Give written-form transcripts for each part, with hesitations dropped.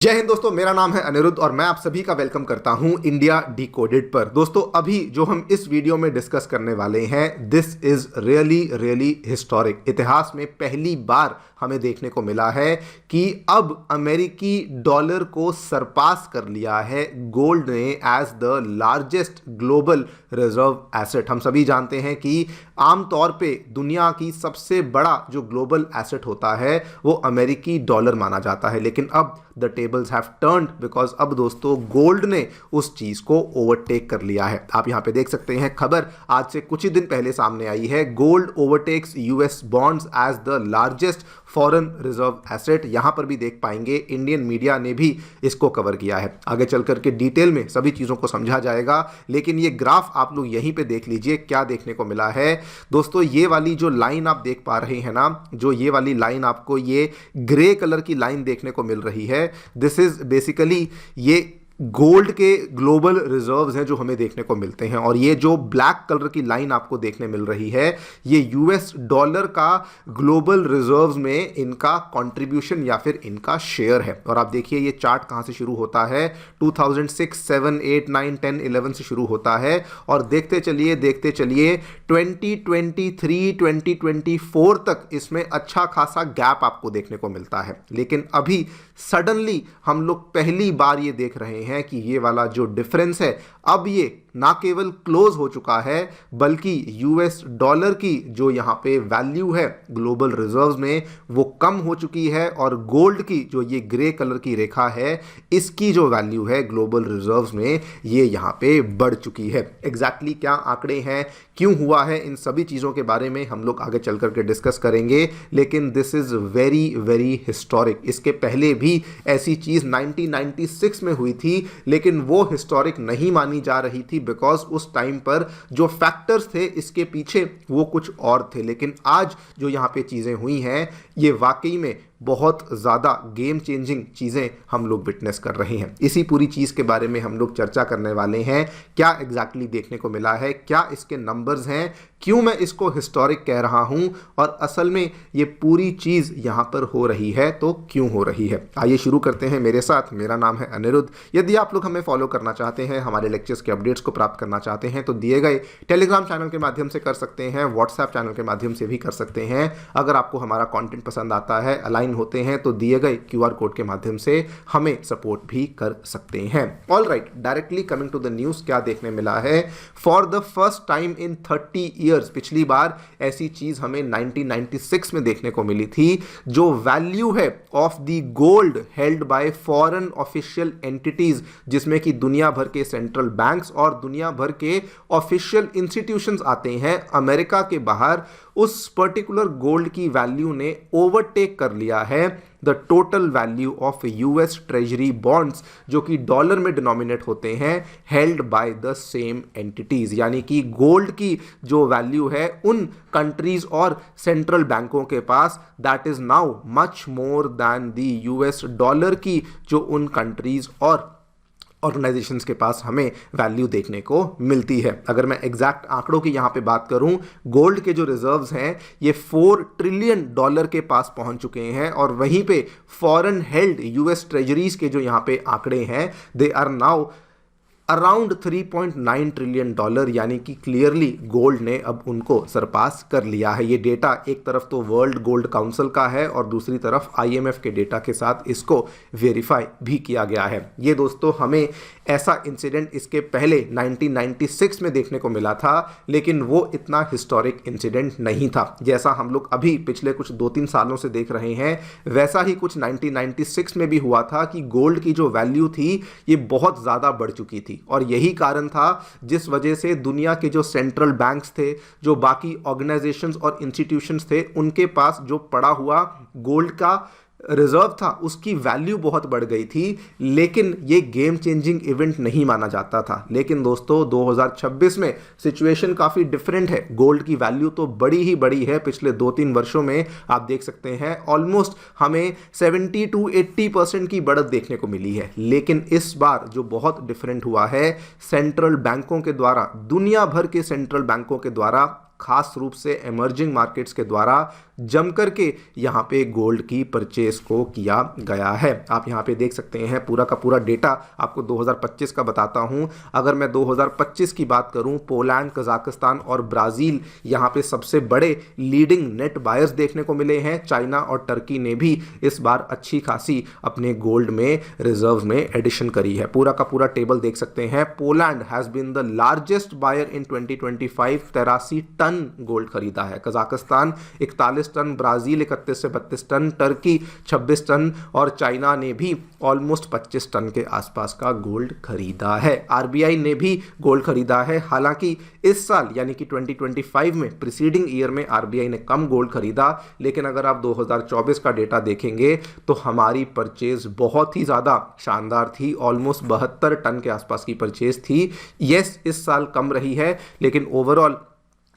जय हिंद दोस्तों, मेरा नाम है अनिरुद्ध और मैं आप सभी का वेलकम करता हूं इंडिया डिकोडेड पर। दोस्तों, अभी जो हम इस वीडियो में डिस्कस करने वाले हैं, this is really really historic. इतिहास में पहली बार हमें देखने को मिला है कि अब अमेरिकी डॉलर को सरपास कर लिया है गोल्ड ने as the largest global reserve asset. हम सभी जानते हैं कि आमतौर पे दुनिया की सबसे बड़ा जो ग्लोबल एसेट होता है वो अमेरिकी डॉलर माना जाता है, लेकिन अब the tables have turned because अब दोस्तों गोल्ड ने उस चीज को ओवरटेक कर लिया है। आप यहां पे देख सकते हैं, खबर आज से कुछ ही दिन पहले सामने आई है, gold overtakes US bonds as the largest foreign reserve asset. यहां पर भी देख पाएंगे इंडियन मीडिया ने भी इसको कवर किया है। आगे चल करके डिटेल में सभी चीजों को समझा जाएगा, लेकिन ये ग्राफ आप लोग यहीं पे देख लीजिए क्या देखने को मिला है। दोस्तों, ये वाली जो लाइन आप देख पा रहे हैं ना, जो ये वाली लाइन आपको ये ग्रे कलर की लाइन देखने को मिल रही है, दिस इज बेसिकली ये गोल्ड के ग्लोबल रिजर्व्स हैं जो हमें देखने को मिलते हैं, और ये जो ब्लैक कलर की लाइन आपको देखने मिल रही है ये यूएस डॉलर का ग्लोबल रिजर्व्स में इनका कंट्रीब्यूशन या फिर इनका शेयर है। और आप देखिए ये चार्ट कहां से शुरू होता है, 2006, 7, 8, 9, 10, 11 से शुरू होता है और देखते चलिए 2023, 2024 तक इसमें अच्छा खासा गैप आपको देखने को मिलता है। लेकिन अभी सडनली हम लोग पहली बार ये देख रहे हैं कि ये वाला जो डिफरेंस है अब ये ना केवल क्लोज हो चुका है बल्कि यूएस डॉलर की जो यहां पे वैल्यू है ग्लोबल रिजर्व्स में वो कम हो चुकी है, और गोल्ड की जो ये ग्रे कलर की रेखा है इसकी जो वैल्यू है ग्लोबल रिजर्व्स में ये यहां पे बढ़ चुकी है। एग्जैक्टली क्या आंकड़े हैं, क्यों हुआ है, इन सभी चीजों के बारे में हम लोग आगे चल करके डिस्कस करेंगे, लेकिन this is very very historic. इसके पहले भी ऐसी चीज 1996 में हुई थी, लेकिन वो हिस्टोरिक नहीं मानी जा रही थी बिकॉज उस टाइम पर जो फैक्टर्स थे इसके पीछे वो कुछ और थे। लेकिन आज जो यहां पे चीजें हुई हैं ये वाकई में बहुत ज़्यादा गेम चेंजिंग चीज़ें हम लोग विटनेस कर रहे हैं। इसी पूरी चीज़ के बारे में हम लोग चर्चा करने वाले हैं, क्या एग्जैक्टली देखने को मिला है, क्या इसके नंबर्स हैं, क्यों मैं इसको हिस्टोरिक कह रहा हूं, और असल में ये पूरी चीज़ यहाँ पर हो रही है तो क्यों हो रही है। आइए शुरू करते हैं मेरे साथ। मेरा नाम है अनिरुद्ध। यदि आप लोग हमें फॉलो करना चाहते हैं, हमारे लेक्चर्स के अपडेट्स को प्राप्त करना चाहते हैं तो दिए गए टेलीग्राम चैनल के माध्यम से कर सकते हैं, व्हाट्सएप चैनल के माध्यम से भी कर सकते हैं। अगर आपको हमारा कॉन्टेंट पसंद आता है, अलाइन होते हैं तो दिए गए क्यूआर कोड के माध्यम से हमें सपोर्ट भी कर सकते हैं। All right, directly coming to the news, क्या देखने मिला है। For the first time in 30 years, पिछली बार ऐसी चीज हमें 1996 में देखने को मिली थी, जो वैल्यू है of the gold held by foreign official entities, जिसमें कि दुनिया भर के सेंट्रल बैंक्स और दुनिया भर के ऑफिशियल इंस्टीट्यूशंस आते हैं अमेरिका के बाहर, उस पर्टिकुलर गोल्ड की वैल्यू ने ओवरटेक कर लिया है the total value of US treasury bonds, जो कि डॉलर में डिनोमिनेट होते हैं, held by the same entities. यानी कि गोल्ड की जो वैल्यू है उन कंट्रीज और सेंट्रल बैंकों के पास, that is now much more than the US dollar की जो उन कंट्रीज और ऑर्गेनाइजेशंस के पास हमें वैल्यू देखने को मिलती है। अगर मैं एग्जैक्ट आंकड़ों की यहाँ पे बात करूँ, गोल्ड के जो रिजर्व्स हैं ये $4 ट्रिलियन के पास पहुंच चुके हैं, और वहीं पे फॉरेन हेल्ड यूएस ट्रेजरीज के जो यहाँ पे आंकड़े हैं they are now around $3.9 trillion, यानी कि क्लियरली गोल्ड ने अब उनको सरपास कर लिया है। ये डेटा एक तरफ तो वर्ल्ड गोल्ड काउंसिल का है और दूसरी तरफ आईएमएफ के डेटा के साथ इसको वेरीफाई भी किया गया है। ये दोस्तों हमें ऐसा इंसिडेंट इसके पहले 1996 में देखने को मिला था, लेकिन वो इतना हिस्टोरिक इंसिडेंट नहीं था। जैसा हम लोग अभी पिछले कुछ 2-3 सालों से देख रहे हैं, वैसा ही कुछ 1996 में भी हुआ था कि गोल्ड की जो वैल्यू थी ये बहुत ज़्यादा बढ़ चुकी थी, और यही कारण था जिस वजह से दुनिया के जो सेंट्रल बैंक्स थे, जो बाकी ऑर्गेनाइजेशंस और इंस्टीट्यूशंस थे, उनके पास जो पड़ा हुआ गोल्ड का रिजर्व था उसकी वैल्यू बहुत बढ़ गई थी। लेकिन ये गेम चेंजिंग इवेंट नहीं माना जाता था। लेकिन दोस्तों 2026 में सिचुएशन काफ़ी डिफरेंट है। गोल्ड की वैल्यू तो बड़ी ही बड़ी है। पिछले 2-3 वर्षों में आप देख सकते हैं ऑलमोस्ट हमें 70 to 80% की बढ़त देखने को मिली है। लेकिन इस बार जो बहुत डिफरेंट हुआ है, सेंट्रल बैंकों के द्वारा, दुनिया भर के सेंट्रल बैंकों के द्वारा खास रूप से इमर्जिंग मार्केट्स के द्वारा जम करके यहाँ पे गोल्ड की परचेस को किया गया है। आप यहाँ पे देख सकते हैं पूरा का पूरा डेटा आपको 2025 का बताता हूँ। अगर मैं 2025 की बात करूँ, पोलैंड, कजाकिस्तान और ब्राज़ील यहाँ पे सबसे बड़े लीडिंग नेट बायर्स देखने को मिले हैं। चाइना और टर्की ने भी इस बार अच्छी खासी अपने गोल्ड में रिजर्व में एडिशन करी है। पूरा का पूरा टेबल देख सकते हैं। Poland has been the largest buyer in 2025, 83 tonne gold खरीदा है। कजाकिस्तान 41 टन, ब्राज़ील 31 से 32 टन, टर्की 26 टन और चाइना ने भी ऑलमोस्ट 25 टन के आसपास का गोल्ड खरीदा है। आरबीआई ने भी गोल्ड खरीदा है। हालांकि इस साल यानी कि 2025 में प्रीसीडिंग ईयर में आरबीआई ने कम गोल्ड खरीदा, लेकिन अगर आप 2024 का डेटा देखेंगे तो हमारी परचेज बहुत ही ज़्यादा शानदार थी। ऑलमोस्ट 72 टन के आसपास की परचेज थी। यस, इस साल कम रही है, लेकिन ओवरऑल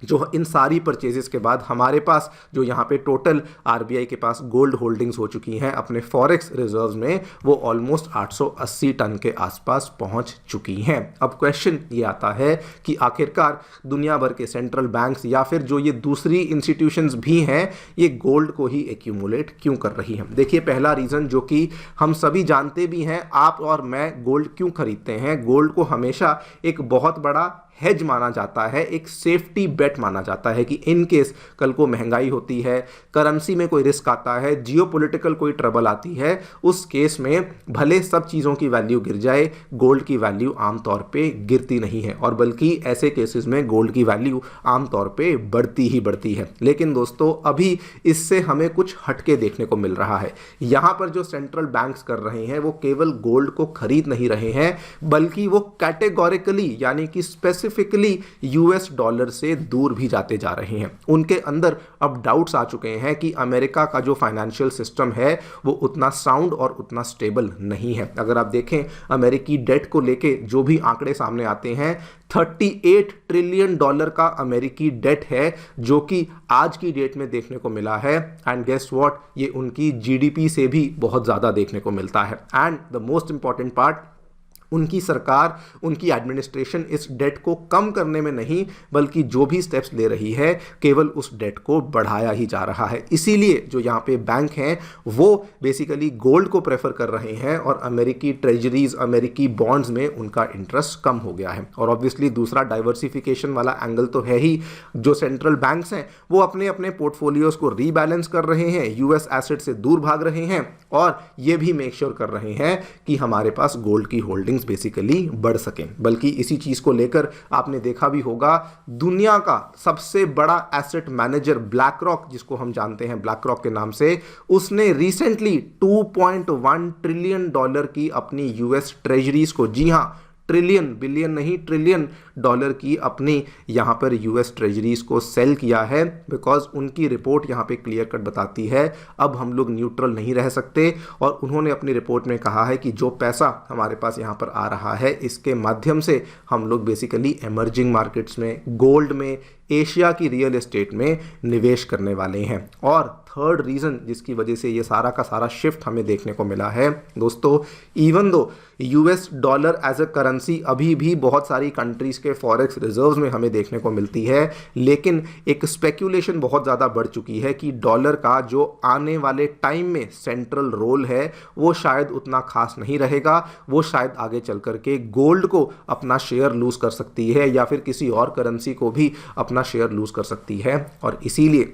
जो इन सारी परचेजेस के बाद हमारे पास जो यहाँ पे टोटल आरबीआई के पास गोल्ड होल्डिंग्स हो चुकी हैं अपने फॉरेक्स रिजर्व्स में, वो ऑलमोस्ट 880 टन के आसपास पहुँच चुकी हैं। अब क्वेश्चन ये आता है कि आखिरकार दुनिया भर के सेंट्रल बैंक्स या फिर जो ये दूसरी इंस्टीट्यूशंस भी हैं, ये गोल्ड को ही एक्यूमुलेट क्यों कर रही हैं। देखिए, पहला रीज़न जो कि हम सभी जानते भी हैं, आप और मैं गोल्ड क्यों खरीदते हैं। गोल्ड को हमेशा एक बहुत बड़ा हेज माना जाता है, एक सेफ्टी बेट माना जाता है कि इन केस कल को महंगाई होती है, करेंसी में कोई रिस्क आता है, जियोपॉलिटिकल कोई ट्रबल आती है, उस केस में भले सब चीज़ों की वैल्यू गिर जाए, गोल्ड की वैल्यू आमतौर पे गिरती नहीं है और बल्कि ऐसे केसेस में गोल्ड की वैल्यू आमतौर पे बढ़ती ही बढ़ती है। लेकिन दोस्तों, अभी इससे हमें कुछ हटके देखने को मिल रहा है। यहाँ पर जो सेंट्रल बैंक्स कर रहे हैं वो केवल गोल्ड को खरीद नहीं रहे हैं, बल्कि वो कैटेगोरिकली यानी कि स्पेसिफिकली यूएस डॉलर से दूर भी जाते जा रहे हैं। उनके अंदर अब डाउट्स आ चुके हैं कि अमेरिका का जो फाइनेंशियल सिस्टम है वो उतना साउंड और उतना स्टेबल नहीं है। अगर आप देखें अमेरिकी डेट को लेके जो भी आंकड़े सामने आते हैं, 38 ट्रिलियन डॉलर का अमेरिकी डेट है जो कि आज की डेट में देखने को मिला है। एंड गेस व्हाट, ये उनकी जीडीपी से भी बहुत ज़्यादा देखने को मिलता है। And the most important part, उनकी सरकार, उनकी एडमिनिस्ट्रेशन इस डेट को कम करने में नहीं बल्कि जो भी स्टेप्स ले रही है केवल उस डेट को बढ़ाया ही जा रहा है। इसीलिए जो यहाँ पे बैंक हैं वो बेसिकली गोल्ड को प्रेफर कर रहे हैं और अमेरिकी ट्रेजरीज, अमेरिकी बॉन्ड्स में उनका इंटरेस्ट कम हो गया है। और ऑब्वियसली दूसरा डाइवर्सिफिकेशन वाला एंगल तो है ही। जो सेंट्रल बैंक्स हैं वो अपने अपने पोर्टफोलियोज को रीबैलेंस कर रहे हैं, यूएस एसेट से दूर भाग रहे हैं और ये भी मेक श्योर कर रहे हैं कि हमारे पास गोल्ड की होल्डिंग बेसिकली बढ़ सकें। बल्कि इसी चीज को लेकर आपने देखा भी होगा, दुनिया का सबसे बड़ा एसेट मैनेजर ब्लैक रॉक, जिसको हम जानते हैं ब्लैक रॉक के नाम से, उसने रिसेंटली 2.1 ट्रिलियन डॉलर की अपनी यूएस ट्रेजरीज को, जी हां ट्रिलियन, बिलियन नहीं, ट्रिलियन डॉलर की अपनी यहाँ पर यूएस ट्रेजरीज को सेल किया है। बिकॉज उनकी रिपोर्ट यहाँ पे क्लियर कट बताती है अब हम लोग न्यूट्रल नहीं रह सकते। और उन्होंने अपनी रिपोर्ट में कहा है कि जो पैसा हमारे पास यहाँ पर आ रहा है इसके माध्यम से हम लोग बेसिकली इमर्जिंग मार्केट्स में, गोल्ड में, एशिया की रियल एस्टेट में निवेश करने वाले हैं। और थर्ड रीज़न जिसकी वजह से ये सारा का सारा शिफ्ट हमें देखने को मिला है दोस्तों, even though US dollar as a currency अभी भी बहुत सारी कंट्रीज़ के फॉरेक्स रिजर्व्स में हमें देखने को मिलती है, लेकिन एक स्पेक्यूलेशन बहुत ज़्यादा बढ़ चुकी है कि डॉलर का जो आने वाले टाइम में सेंट्रल रोल है वो शायद उतना खास नहीं रहेगा। वो शायद आगे चल कर के गोल्ड को अपना शेयर लूज़ कर सकती है या फिर किसी और करेंसी को भी अपना शेयर लूज़ कर सकती है। और इसीलिए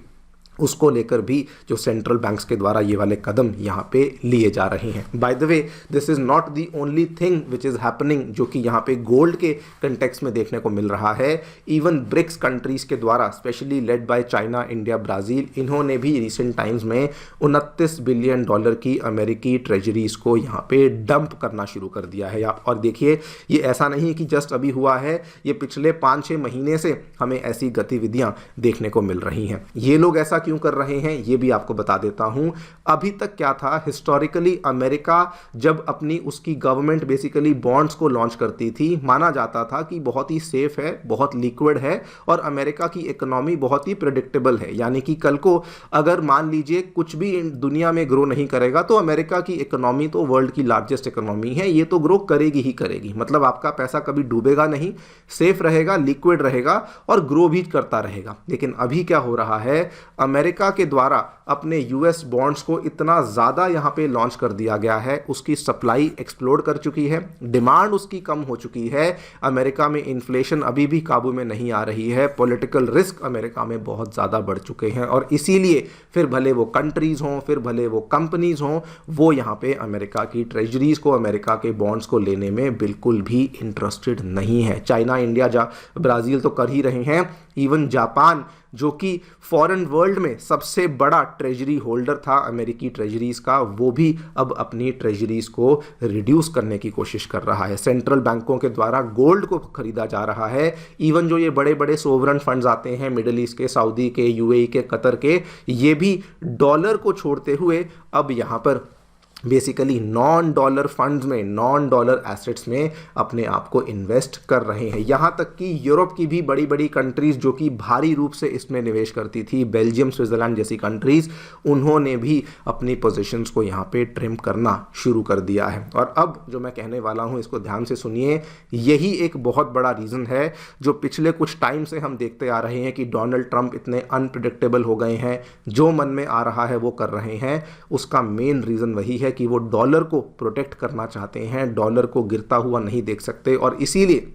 उसको लेकर भी जो सेंट्रल बैंक्स के द्वारा ये वाले कदम यहाँ पे लिए जा रहे हैं। By the way, this is not the only thing which is happening जो कि यहाँ पे गोल्ड के कंटेक्स्ट में देखने को मिल रहा है। इवन ब्रिक्स कंट्रीज़ के द्वारा, specially led by China, India, Brazil, इन्होंने भी रिसेंट टाइम्स में 29 बिलियन डॉलर की अमेरिकी ट्रेजरीज़ को यहाँ पे डंप करना शुरू कर दिया है। और देखिए, ये ऐसा नहीं कि जस्ट अभी हुआ है, ये पिछले 5-6 महीने से हमें ऐसी गतिविधियाँ देखने को मिल रही हैं। ये लोग ऐसा क्यों कर रहे हैं ये भी आपको बता देता हूं। अभी तक क्या था, हिस्टोरिकली अमेरिका जब अपनी उसकी गवर्नमेंट बेसिकली बॉन्ड्स को लॉन्च करती थी, माना जाता था कि बहुत ही सेफ है, बहुत लिक्विड है और अमेरिका की इकोनॉमी बहुत ही प्रेडिक्टेबल है। यानी कि कल को अगर मान लीजिए कुछ भी दुनिया में ग्रो नहीं करेगा तो अमेरिका की इकोनॉमी तो वर्ल्ड की लार्जेस्ट इकोनॉमी है, ये तो ग्रो करेगी ही करेगी। मतलब आपका पैसा कभी डूबेगा नहीं, सेफ रहेगा, लिक्विड रहेगा और ग्रो भी करता रहेगा। लेकिन अभी क्या हो रहा है, अमेरिका के द्वारा अपने यूएस बॉन्ड्स को इतना ज़्यादा यहाँ पे लॉन्च कर दिया गया है, उसकी सप्लाई एक्सप्लोड कर चुकी है, डिमांड उसकी कम हो चुकी है, अमेरिका में इन्फ्लेशन अभी भी काबू में नहीं आ रही है, पॉलिटिकल रिस्क अमेरिका में बहुत ज़्यादा बढ़ चुके हैं और इसीलिए फिर भले वो कंट्रीज़ हों, फिर भले वो कंपनीज़ हों, वो यहाँ पे अमेरिका की ट्रेजरीज़ को, अमेरिका के बॉन्ड्स को लेने में बिल्कुल भी इंटरेस्टेड नहीं है। चाइना, इंडिया, ब्राज़ील तो कर ही रहे हैं, इवन जापान जो कि फॉरेन वर्ल्ड में सबसे बड़ा ट्रेजरी होल्डर था अमेरिकी ट्रेजरीज का, वो भी अब अपनी ट्रेजरीज को रिड्यूस करने की कोशिश कर रहा है। सेंट्रल बैंकों के द्वारा गोल्ड को खरीदा जा रहा है। इवन जो ये बड़े बड़े सोवरन फंड्स आते हैं मिडिल ईस्ट के, सऊदी के, यूएई के, कतर के, ये भी डॉलर को छोड़ते हुए अब यहाँ पर बेसिकली नॉन डॉलर फंड्स में, नॉन डॉलर एसेट्स में अपने आप को इन्वेस्ट कर रहे हैं। यहाँ तक कि यूरोप की भी बड़ी बड़ी कंट्रीज़ जो कि भारी रूप से इसमें निवेश करती थी, बेल्जियम, स्विट्ज़रलैंड जैसी कंट्रीज़, उन्होंने भी अपनी पोजीशंस को यहाँ पे ट्रिम करना शुरू कर दिया है। और अब जो मैं कहने वाला हूँ इसको ध्यान से सुनिए, यही एक बहुत बड़ा रीज़न है जो पिछले कुछ टाइम से हम देखते आ रहे हैं कि डोनाल्ड ट्रंप इतने अनप्रिडिक्टेबल हो गए हैं, जो मन में आ रहा है वो कर रहे हैं। उसका मेन रीज़न वही है कि वो डॉलर को प्रोटेक्ट करना चाहते हैं, डॉलर को गिरता हुआ नहीं देख सकते। और इसीलिए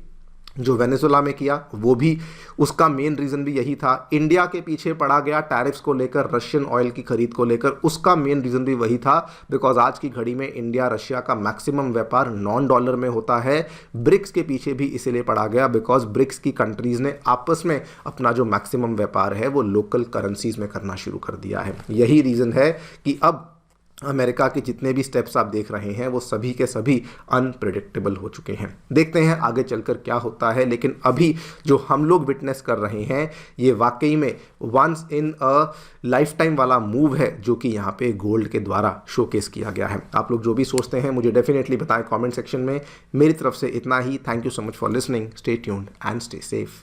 जो वेनेजुएला में किया वो भी, उसका मेन रीज़न भी यही था। इंडिया के पीछे पड़ा गया टैरिफ्स को लेकर, रशियन ऑयल की खरीद को लेकर, उसका मेन रीज़न भी वही था, बिकॉज आज की घड़ी में इंडिया रशिया का मैक्सिमम व्यापार नॉन डॉलर में होता है। ब्रिक्स के पीछे भी इसीलिए पड़ा गया बिकॉज ब्रिक्स की कंट्रीज़ ने आपस में अपना जो मैक्सिमम व्यापार है वो लोकल करेंसीज में करना शुरू कर दिया है। यही रीज़न है कि अब अमेरिका के जितने भी स्टेप्स आप देख रहे हैं वो सभी के सभी अनप्रेडिक्टेबल हो चुके हैं। देखते हैं आगे चलकर क्या होता है, लेकिन अभी जो हम लोग विटनेस कर रहे हैं ये वाकई में once in a lifetime वाला मूव है जो कि यहाँ पे गोल्ड के द्वारा शोकेस किया गया है। आप लोग जो भी सोचते हैं मुझे डेफिनेटली बताएं कमेंट सेक्शन में। मेरी तरफ से इतना ही। Thank you so much for listening. Stay tuned and stay safe.